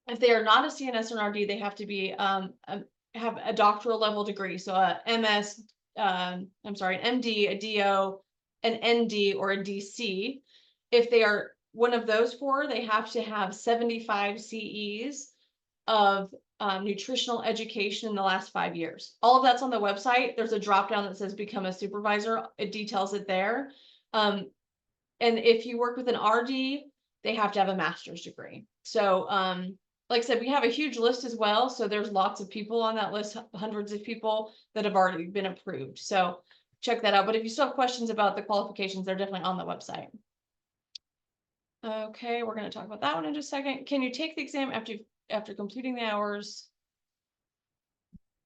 If they are not a CNS or an RD, they have to be have a doctoral level degree. So a MS, an MD, a DO, an ND, or a DC. If they are one of those four, they have to have 75 CEs of nutritional education in the last 5 years. All of that's on the website. There's a drop down that says become a supervisor. It details it there. And if you work with an RD, they have to have a master's degree. So like I said, we have a huge list as well. So there's lots of people on that list, hundreds of people that have already been approved. So check that out. But if you still have questions about the qualifications, they're definitely on the website. Okay, we're going to talk about that one in just a second. Can you take the exam after completing the hours?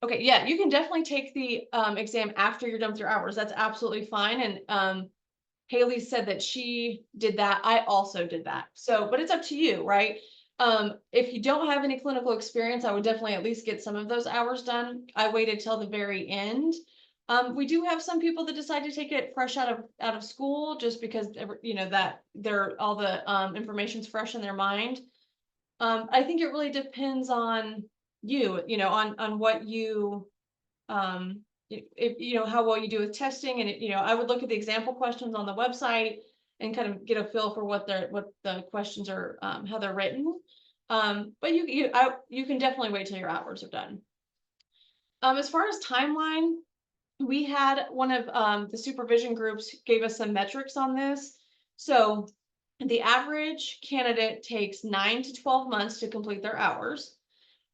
Okay, yeah, you can definitely take the exam after you're done with your hours. That's absolutely fine. And Haley said that she did that. I also did that. So, but it's up to you, right? If you don't have any clinical experience, I would definitely at least get some of those hours done. I waited till the very end. We do have some people that decide to take it fresh out of school, just because, you know, that all the information's fresh in their mind. I think it really depends on you know, on what you if you know how well you do with testing. And you know, I would look at the example questions on the website and kind of get a feel for what the questions are, how they're written. But you can definitely wait till your hours are done. As far as timeline, we had one of the supervision groups gave us some metrics on this. So the average candidate takes 9 to 12 months to complete their hours.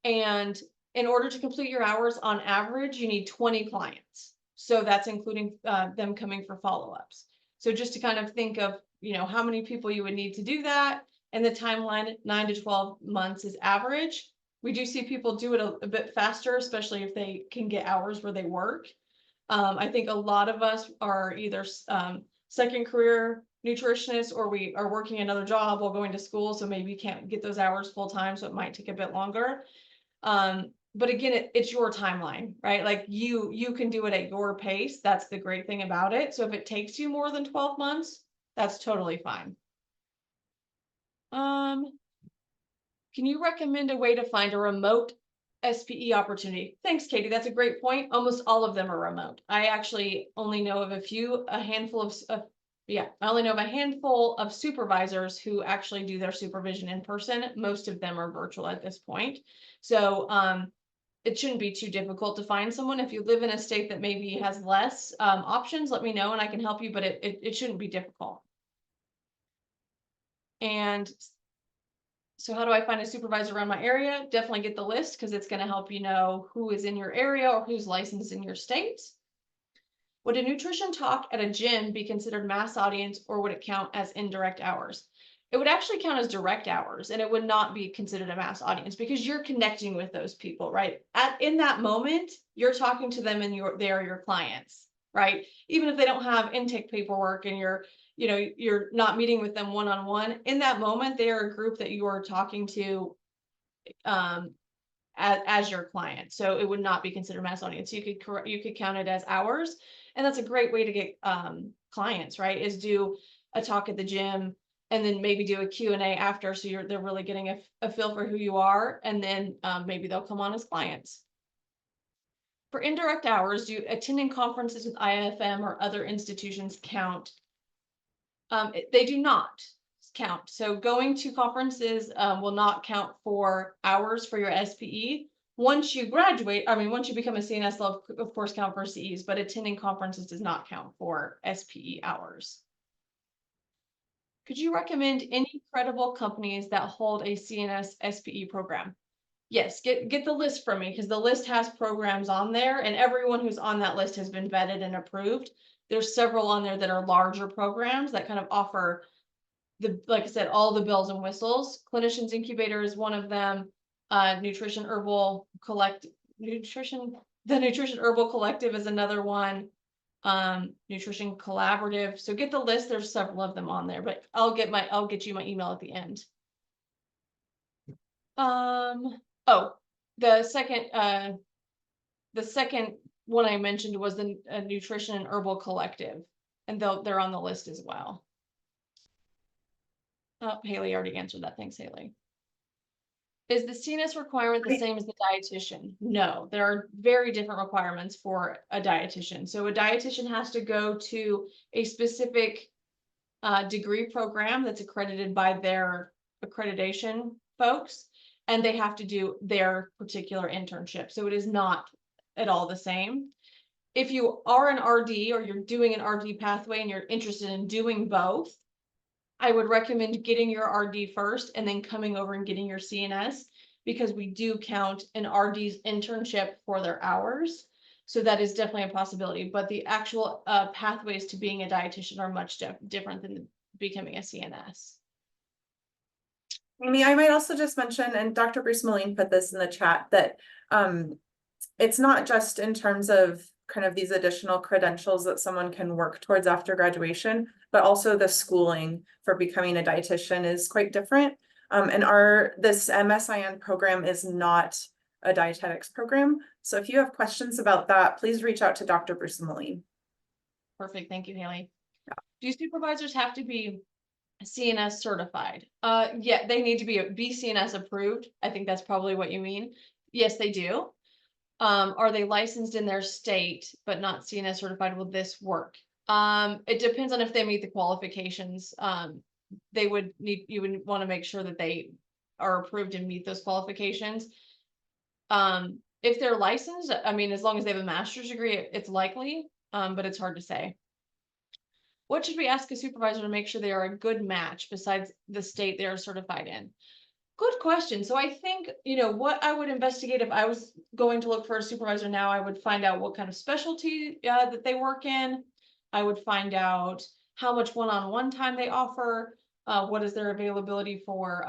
And in order to complete your hours, on average, you need 20 clients. So that's including them coming for follow-ups. So just to kind of think of, you know, how many people you would need to do that, and the timeline, 9 to 12 months is average. We do see people do it a bit faster, especially if they can get hours where they work. I think a lot of us are either second career nutritionists, or we are working another job while going to school. So maybe you can't get those hours full time. So it might take a bit longer. But again, it's your timeline, right? Like you can do it at your pace. That's the great thing about it. So if it takes you more than 12 months, that's totally fine. Can you recommend a way to find a remote SPE opportunity? Thanks, Katie. That's a great point. Almost all of them are remote. I actually only know of a handful of supervisors who actually do their supervision in person. Most of them are virtual at this point. So it shouldn't be too difficult to find someone. If you live in a state that maybe has less options, let me know and I can help you, but it shouldn't be difficult. And so how do I find a supervisor around my area? Definitely get the list because it's going to help you know who is in your area or who's licensed in your state. Would a nutrition talk at a gym be considered mass audience, or would it count as indirect hours? It would actually count as direct hours, and it would not be considered a mass audience because you're connecting with those people, right? In that moment, you're talking to them and they are your clients, right? Even if they don't have intake paperwork and you're not meeting with them one-on-one, in that moment, they are a group that you are talking to as your client. So it would not be considered mass audience. You could count it as hours. And that's a great way to get clients, right? Is do a talk at the gym and then maybe do a Q&A after. So they're really getting a feel for who you are. And then maybe they'll come on as clients. For indirect hours, do attending conferences with IFM or other institutions count? They do not count. So going to conferences will not count for hours for your SPE. Once you graduate, once you become a CNS, they'll of course count for CEs, but attending conferences does not count for SPE hours. Could you recommend any credible companies that hold a CNS SPE program? Yes, get the list from me because the list has programs on there and everyone who's on that list has been vetted and approved. There's several on there that are larger programs that kind of offer like I said, all the bells and whistles. Clinicians Incubator is one of them. The Nutrition Herbal Collective is another one. Nutrition Collaborative. So get the list. There's several of them on there, but I'll get you my email at the end. Oh, the second one I mentioned was the Nutrition and Herbal Collective, and they're on the list as well. Oh, Haley already answered that. Thanks, Haley. Is the CNS requirement the same as the dietitian? No, there are very different requirements for a dietitian. So a dietitian has to go to a specific degree program that's accredited by their accreditation folks, and they have to do their particular internship. So it is not at all the same. If you are an RD or you're doing an RD pathway and you're interested in doing both, I would recommend getting your RD first and then coming over and getting your CNS, because we do count an RD's internship for their hours. So that is definitely a possibility, but the actual pathways to being a dietitian are much different than becoming a CNS. Amy, I might also just mention, and Dr. Bruce Moline put this in the chat, that it's not just in terms of kind of these additional credentials that someone can work towards after graduation, but also the schooling for becoming a dietitian is quite different. And this MSIN program is not a dietetics program. So if you have questions about that, please reach out to Dr. Bruce Moline. Perfect. Thank you, Haley. Yeah. Do supervisors have to be CNS certified? Yeah, they need to be CNS approved. I think that's probably what you mean. Yes, they do. Are they licensed in their state but not CNS certified? Will this work? It depends on if they meet the qualifications. You would want to make sure that they are approved and meet those qualifications. If they're licensed, as long as they have a master's degree, it's likely, but it's hard to say. What should we ask a supervisor to make sure they are a good match besides the state they are certified in? Good question. So I think, what I would investigate if I was going to look for a supervisor now, I would find out what kind of specialty that they work in. I would find out how much one-on-one time they offer. What is their availability for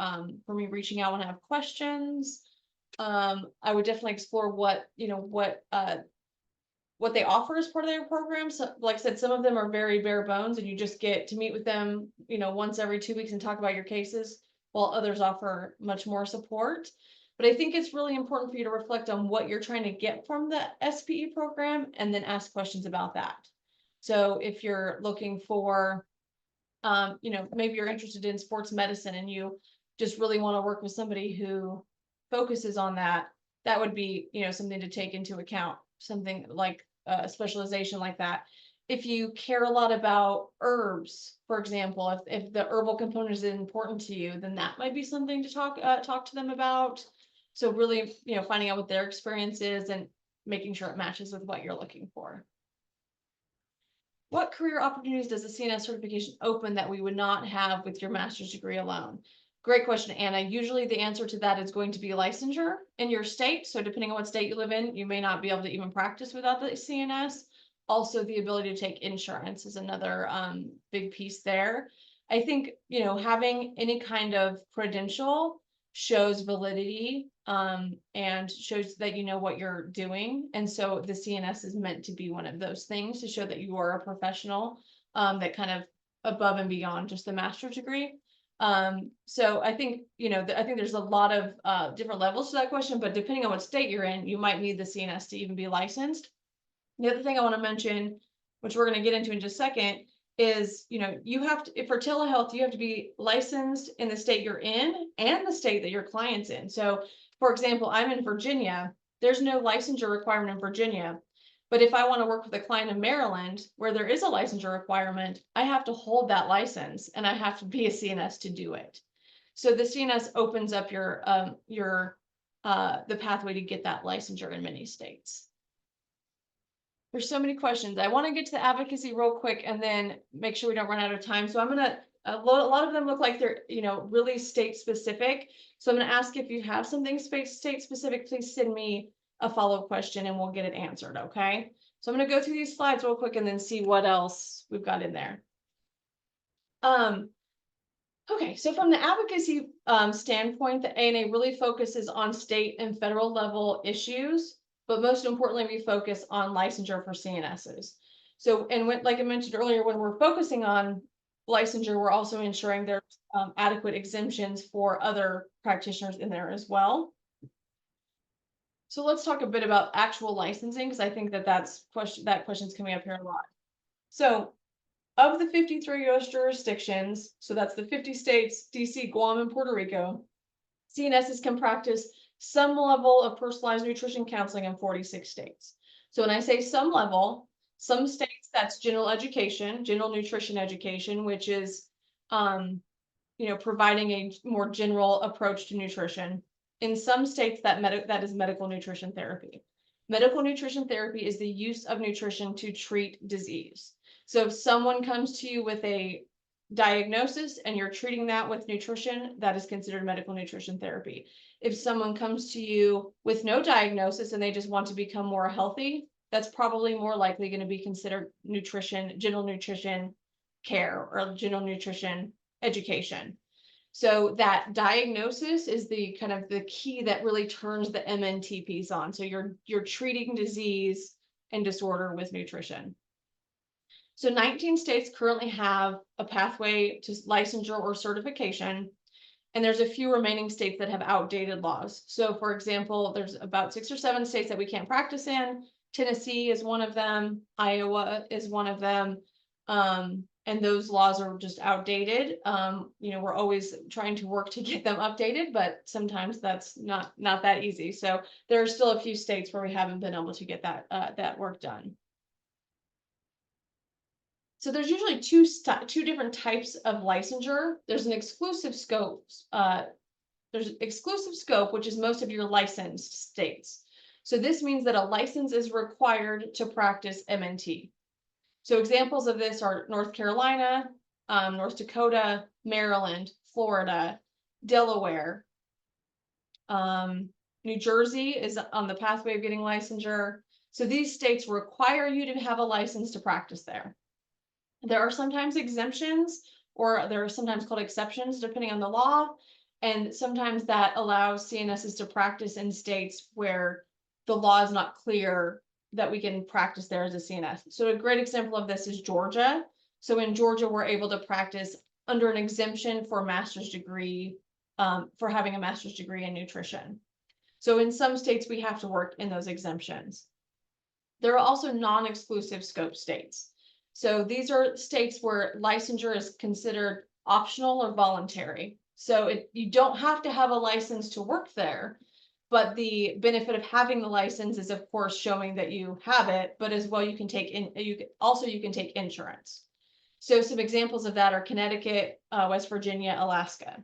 me reaching out when I have questions. I would definitely explore what they offer as part of their program. So like I said, some of them are very bare bones and you just get to meet with them, once every 2 weeks and talk about your cases, while others offer much more support. But I think it's really important for you to reflect on what you're trying to get from the SPE program and then ask questions about that. So if you're looking for, maybe you're interested in sports medicine and you just really want to work with somebody who focuses on that, that would be, something to take into account, something like a specialization like that. If you care a lot about herbs, for example, if the herbal component is important to you, then that might be something to talk to them about. So really, finding out what their experience is and making sure it matches with what you're looking for. What career opportunities does the CNS certification open that we would not have with your master's degree alone? Great question, Anna. Usually the answer to that is going to be licensure in your state. So depending on what state you live in, you may not be able to even practice without the CNS. Also, the ability to take insurance is another big piece there. I think, having any kind of credential shows validity and shows that you know what you're doing. And so the CNS is meant to be one of those things to show that you are a professional that kind of above and beyond just the master's degree. So I think, I think there's a lot of different levels to that question, but depending on what state you're in, you might need the CNS to even be licensed. The other thing I want to mention, which we're going to get into in just a second, is, you have to, for telehealth, you have to be licensed in the state you're in and the state that your client's in. So, for example, I'm in Virginia. There's no licensure requirement in Virginia. But if I want to work with a client in Maryland, where there is a licensure requirement, I have to hold that license and I have to be a CNS to do it. So the CNS opens up the pathway to get that licensure in many states. There's so many questions. I want to get to the advocacy real quick and then make sure we don't run out of time. So I'm going to, a lot of them look like they're, really state specific. So I'm going to ask if you have something state specific, please send me a follow-up question and we'll get it answered. Okay. So I'm going to go through these slides real quick and then see what else we've got in there. Okay, so from the advocacy standpoint, the ANA really focuses on state and federal level issues. But most importantly, we focus on licensure for CNSs. So, and like I mentioned earlier, when we're focusing on licensure, we're also ensuring there's adequate exemptions for other practitioners in there as well. So let's talk a bit about actual licensing, because I think that that question's coming up here a lot. So of the 53 U.S. jurisdictions, so that's the 50 states, DC, Guam, and Puerto Rico, CNSs can practice some level of personalized nutrition counseling in 46 states. So when I say some level, some states that's general education, general nutrition education, which is, providing a more general approach to nutrition. In some states that is medical nutrition therapy. Medical nutrition therapy is the use of nutrition to treat disease. So if someone comes to you with a diagnosis and you're treating that with nutrition, that is considered medical nutrition therapy. If someone comes to you with no diagnosis and they just want to become more healthy, that's probably more likely going to be considered general nutrition care or general nutrition education. So that diagnosis is the kind of the key that really turns the MNT piece on. So you're treating disease and disorder with nutrition. So 19 states currently have a pathway to licensure or certification, and there's a few remaining states that have outdated laws. So for example, there's about 6 or 7 states that we can't practice in. Tennessee is one of them. Iowa is one of them. And those laws are just outdated. We're always trying to work to get them updated, but sometimes that's not that easy. So there are still a few states where we haven't been able to get that work done. So there's usually two different types of licensure. There's an exclusive scope. There's exclusive scope, which is most of your licensed states. So this means that a license is required to practice MNT. So examples of this are North Carolina, North Dakota, Maryland, Florida, Delaware. New Jersey is on the pathway of getting licensure. So these states require you to have a license to practice there. There are sometimes exemptions, or there are sometimes called exceptions, depending on the law. And sometimes that allows CNSs to practice in states where the law is not clear that we can practice there as a CNS. So a great example of this is Georgia. So in Georgia, we're able to practice under an exemption for master's degree, for having a master's degree in nutrition. So in some states, we have to work in those exemptions. There are also non-exclusive scope states. So these are states where licensure is considered optional or voluntary. So you don't have to have a license to work there, but the benefit of having the license is, of course, showing that you have it, but as well, you can take insurance. So some examples of that are Connecticut, West Virginia, Alaska.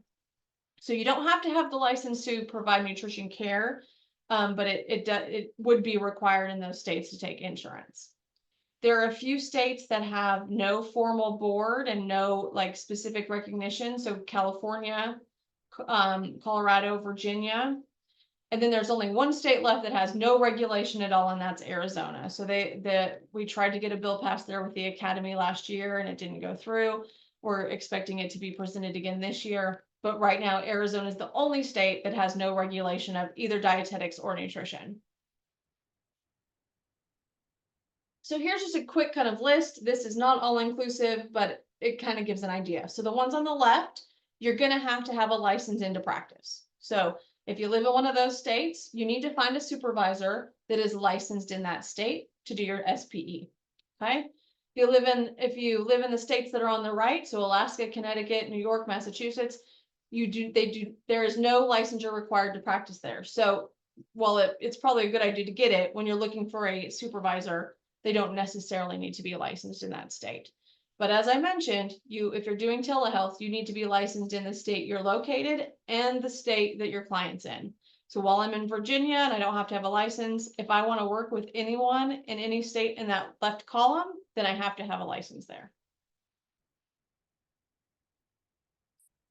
So you don't have to have the license to provide nutrition care, but it would be required in those states to take insurance. There are a few states that have no formal board and no like specific recognition. So California, Colorado, Virginia. And then there's only one state left that has no regulation at all, and that's Arizona. So we tried to get a bill passed there with the academy last year and it didn't go through. We're expecting it to be presented again this year. But right now, Arizona is the only state that has no regulation of either dietetics or nutrition. So here's just a quick kind of list. This is not all inclusive, but it kind of gives an idea. So the ones on the left, you're going to have a license into practice. So if you live in one of those states, you need to find a supervisor that is licensed in that state to do your SPE. Okay. If you live in the states that are on the right, so Alaska, Connecticut, New York, Massachusetts, there is no licensure required to practice there. So while it's probably a good idea to get it, when you're looking for a supervisor, they don't necessarily need to be licensed in that state. But as I mentioned, if you're doing telehealth, you need to be licensed in the state you're located and the state that your client's in. So while I'm in Virginia and I don't have to have a license, if I want to work with anyone in any state in that left column, then I have to have a license there.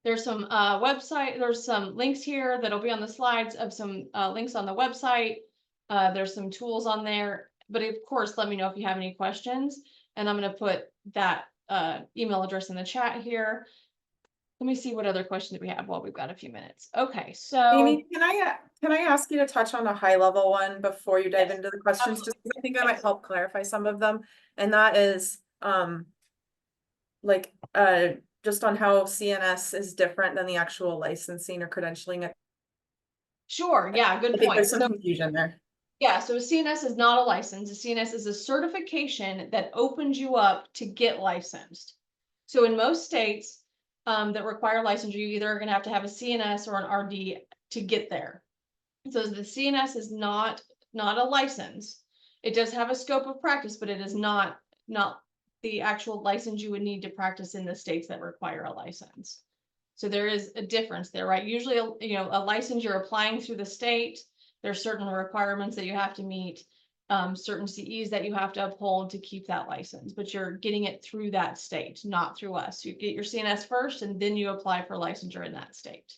There's some there's some links here that'll be on the slides of some links on the website. There's some tools on there, but of course, let me know if you have any questions. And I'm going to put that email address in the chat here. Let me see what other question that we have while we've got a few minutes. Okay, so Amy, can I ask you to touch on a high level one before you dive yes, into the questions? absolutely. Just because I think I might help clarify some of them. And that is like just on how CNS is different than the actual licensing or credentialing. Sure, yeah, good I think point. there's some So confusion there. yeah, so a CNS is not a license. A CNS is a certification that opens you up to get licensed. So in most states that require licensure, you either are going to have a CNS or an RD to get there. So the CNS is not a license. It does have a scope of practice, but it is not the actual license you would need to practice in the states that require a license. So there is a difference there, right? Usually, a license you're applying through the state. There's certain requirements that you have to meet, certain CEs that you have to uphold to keep that license, but you're getting it through that state, not through us. You get your CNS first, and then you apply for licensure in that state.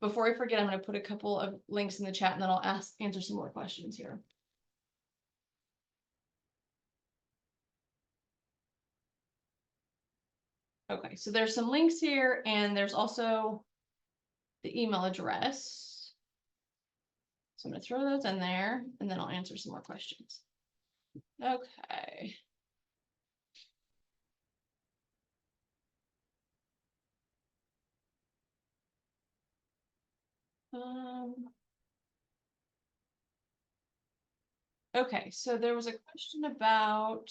Before I forget, I'm going to put a couple of links in the chat, and then I'll answer some more questions here. Okay, so there's some links here, and there's also the email address. So I'm going to throw those in there, and then I'll answer some more questions. Okay. Okay, so there was a question about,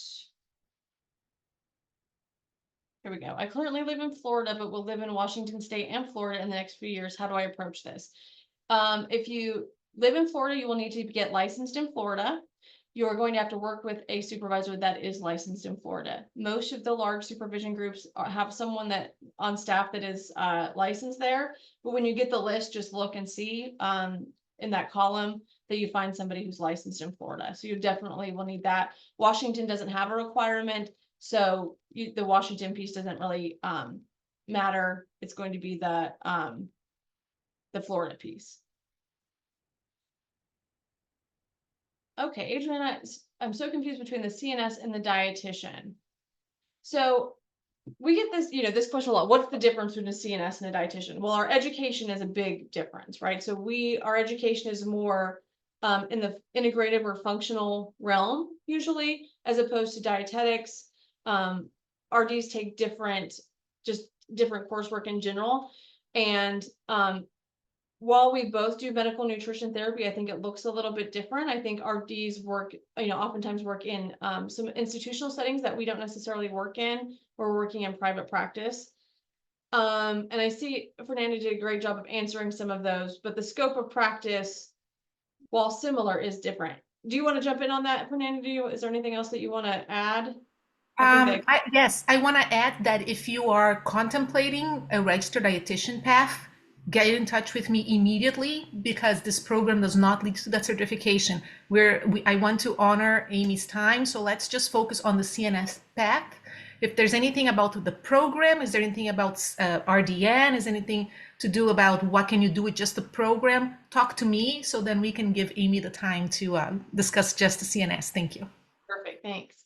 here we go. I currently live in Florida, but will live in Washington State and Florida in the next few years. How do I approach this? If you live in Florida, you will need to get licensed in Florida. You're going to have to work with a supervisor that is licensed in Florida. Most of the large supervision groups have someone that on staff that is licensed there. But when you get the list, just look and see in that column that you find somebody who's licensed in Florida. So you definitely will need that. Washington doesn't have a requirement. So the Washington piece doesn't really matter. It's going to be the Florida piece. Okay, Adriana, I'm so confused between the CNS and the dietitian. So we get this, this question a lot. What's the difference between a CNS and a dietitian? Well, our education is a big difference, right? So our education is more in the integrative or functional realm, usually, as opposed to dietetics. RDs take different coursework in general. And while we both do medical nutrition therapy, I think it looks a little bit different. I think RDs work, oftentimes work in some institutional settings that we don't necessarily work in. We're working in private practice. And I see Fernanda did a great job of answering some of those, but the scope of practice, while similar, is different. Do you want to jump in on that, Fernanda? Is there anything else that you want to add? Yes, I want to add that if you are contemplating a registered dietitian path, get in touch with me immediately, because this program does not lead to that certification. I want to honor Amy's time, so let's just focus on the CNS path. If there's anything about the program, is there anything about RDN, is anything to do about what can you do with just the program, talk to me, so then we can give Amy the time to discuss just the CNS. Thank you. Perfect, thanks.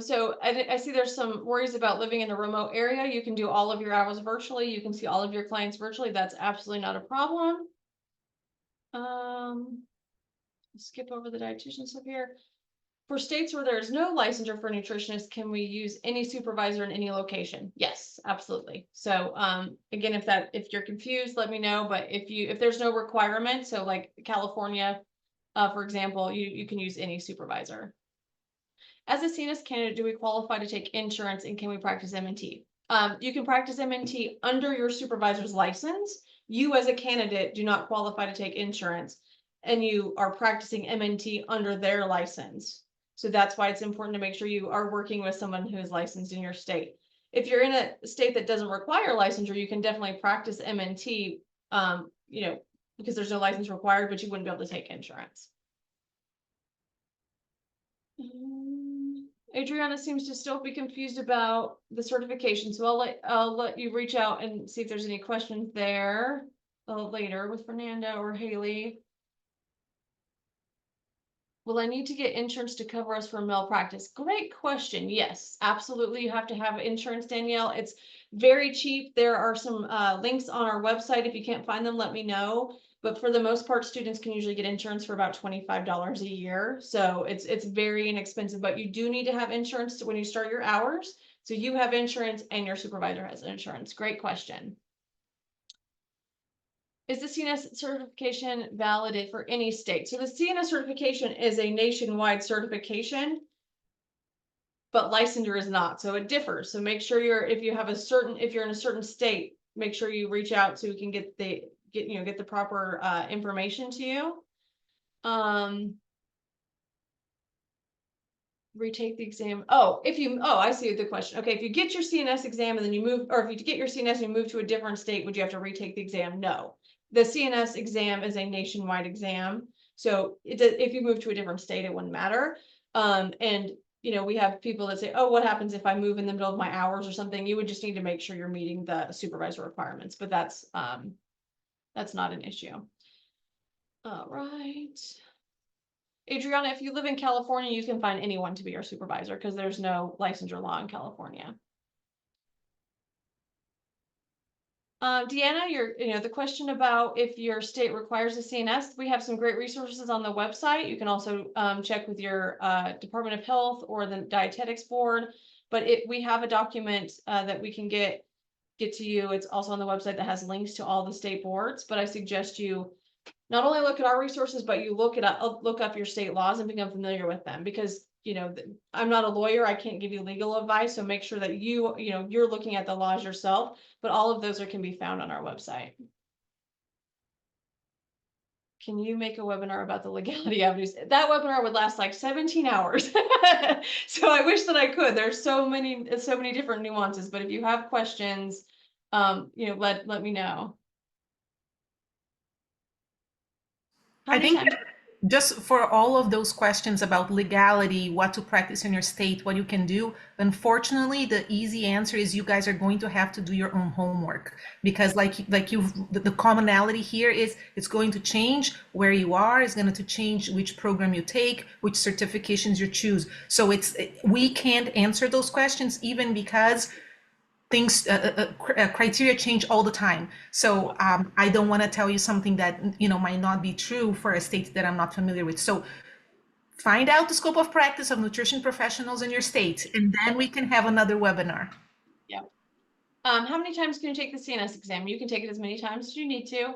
So I see there's some worries about living in a remote area. You can do all of your hours virtually. You can see all of your clients virtually. That's absolutely not a problem. Skip over the dietitian stuff here. For states where there's no licensure for nutritionists, can we use any supervisor in any location? Yes, absolutely. So again, if you're confused, let me know. But if there's no requirement, so like California, for example, you can use any supervisor. As a CNS candidate, do we qualify to take insurance, and can we practice MNT? You can practice MNT under your supervisor's license. You as a candidate do not qualify to take insurance, and you are practicing MNT under their license. So that's why it's important to make sure you are working with someone who is licensed in your state. If you're in a state that doesn't require licensure, you can definitely practice MNT, because there's no license required, but you wouldn't be able to take insurance. Adriana seems to still be confused about the certification, so I'll let you reach out and see if there's any questions there later with Fernanda or Haley. Will I need to get insurance to cover us for malpractice? Great question. Yes, absolutely. You have to have insurance, Danielle. It's very cheap. There are some links on our website. If you can't find them, let me know. But for the most part, students can usually get insurance for about $25 a year. So it's very inexpensive, but you do need to have insurance when you start your hours. So you have insurance and your supervisor has insurance. Great question. Is the CNS certification valid for any state? So the CNS certification is a nationwide certification, but licensure is not. So it differs. So make sure if you're in a certain state, make sure you reach out so we can get the proper information to you. Retake the exam. I see the question. Okay, if you get your CNS exam and then you move, or if you get your CNS and you move to a different state, would you have to retake the exam? No. The CNS exam is a nationwide exam. So if you move to a different state, it wouldn't matter. And we have people that say, oh, what happens if I move in the middle of my hours or something? You would just need to make sure you're meeting the supervisor requirements, but that's not an issue. All right. Adriana, if you live in California, you can find anyone to be your supervisor because there's no licensure law in California. Deanna, the question about if your state requires a CNS, we have some great resources on the website. You can also check with your Department of Health or the Dietetics Board. But we have a document that we can get to you. It's also on the website that has links to all the state boards. But I suggest you not only look at our resources, but you look up your state laws and become familiar with them, because I'm not a lawyer. I can't give you legal advice. So make sure that you're looking at the laws yourself, but all of those can be found on our website. Can you make a webinar about the legality avenues? That webinar would last like 17 hours. So I wish that I could. There's so many different nuances, but if you have questions, let me know. I think just for all of those questions about legality, what to practice in your state, what you can do, unfortunately, the easy answer is you guys are going to have to do your own homework, because the commonality here is it's going to change where you are, it's going to change which program you take, which certifications you choose. So we can't answer those questions, even because things criteria change all the time. So I don't want to tell you something that might not be true for a state that I'm not familiar with. So find out the scope of practice of nutrition professionals in your state, and then we can have another webinar. Yeah. How many times can you take the CNS exam? You can take it as many times as you need to.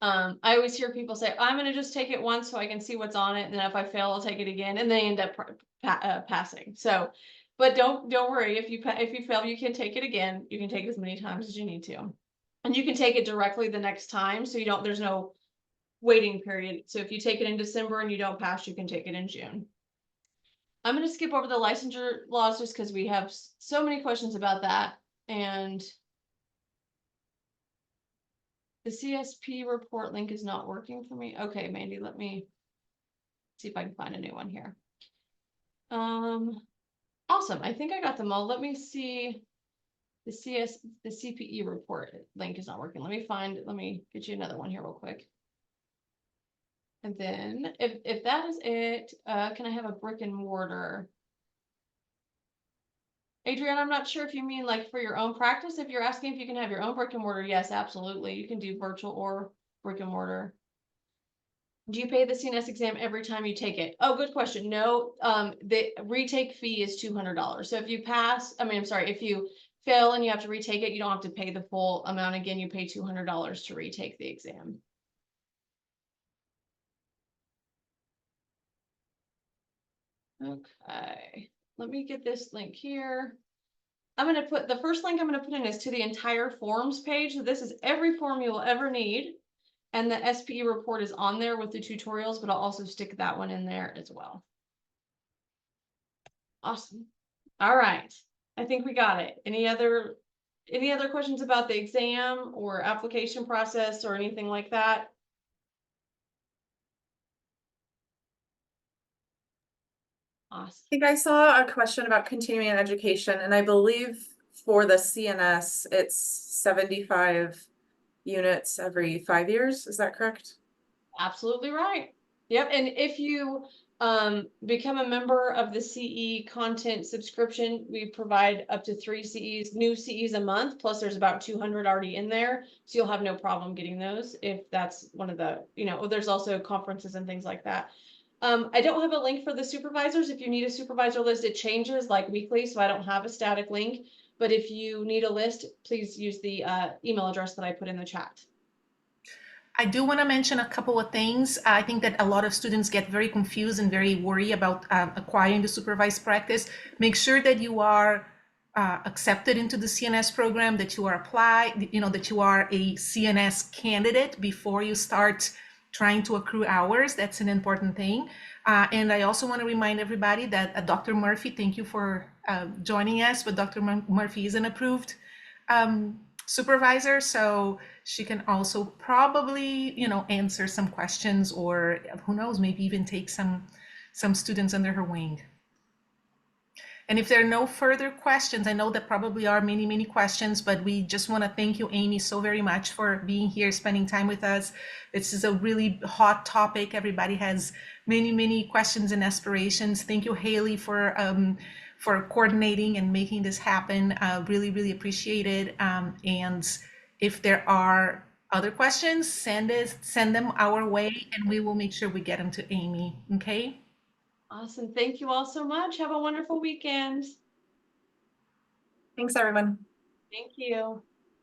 I always hear people say, I'm going to just take it once so I can see what's on it, and then if I fail, I'll take it again, and they end up passing. So, but don't worry, if you fail, you can take it again. You can take it as many times as you need to, and you can take it directly the next time, so there's no waiting period. So if you take it in December and you don't pass, you can take it in June. I'm going to skip over the licensure laws just because we have so many questions about that. And The CSP report link is not working for me. Okay, Mandy, let me see if I can find a new one here. Awesome. I think I got them all. Let me see. The CPE report link is not working. Let me get you another one here real quick. And then if that is it, can I have a brick and mortar? Adrienne, I'm not sure if you mean like for your own practice. If you're asking if you can have your own brick and mortar, yes, absolutely. You can do virtual or brick and mortar. Do you pay the CNS exam every time you take it? Oh, good question. No, the retake fee is $200. So if you pass, I'm sorry, if you fail and you have to retake it, you don't have to pay the full amount again. You pay $200 to retake the exam. Okay, let me get this link here. I'm going to put the first link I'm going to put in is to the entire forms page. So this is every form you will ever need. And the SPE report is on there with the tutorials, but I'll also stick that one in there as well. Awesome. All right. I think we got it. Any other questions about the exam or application process or anything like that? Awesome. I think I saw a question about continuing education, and I believe for the CNS, it's 75 units every 5 years. Is that correct? Absolutely right. Yep. And if you become a member of the CE content subscription, we provide up to 3 new CEs a month, plus there's about 200 already in there. So you'll have no problem getting those if that's one of the, there's also conferences and things like that. I don't have a link for the supervisors. If you need a supervisor list, it changes like weekly, so I don't have a static link. But if you need a list, please use the email address that I put in the chat. I do want to mention a couple of things. I think that a lot of students get very confused and very worried about acquiring the supervised practice. Make sure that you are accepted into the CNS program, that you are applied, that you are a CNS candidate before you start trying to accrue hours. That's an important thing. And I also want to remind everybody that Dr. Murphy, thank you for joining us, but Dr. Murphy is an approved supervisor, so she can also probably, answer some questions, or who knows, maybe even take some students under her wing. And if there are no further questions, I know that probably are many, many questions, but we just want to thank you, Amy, so very much for being here, spending time with us. This is a really hot topic. Everybody has many, many questions and aspirations. Thank you, Haley, for coordinating and making this happen. Really, really appreciate it. And if there are other questions, send them our way, and we will make sure we get them to Amy. Okay? Awesome. Thank you all so much. Have a wonderful weekend. Thanks, everyone. Thank you.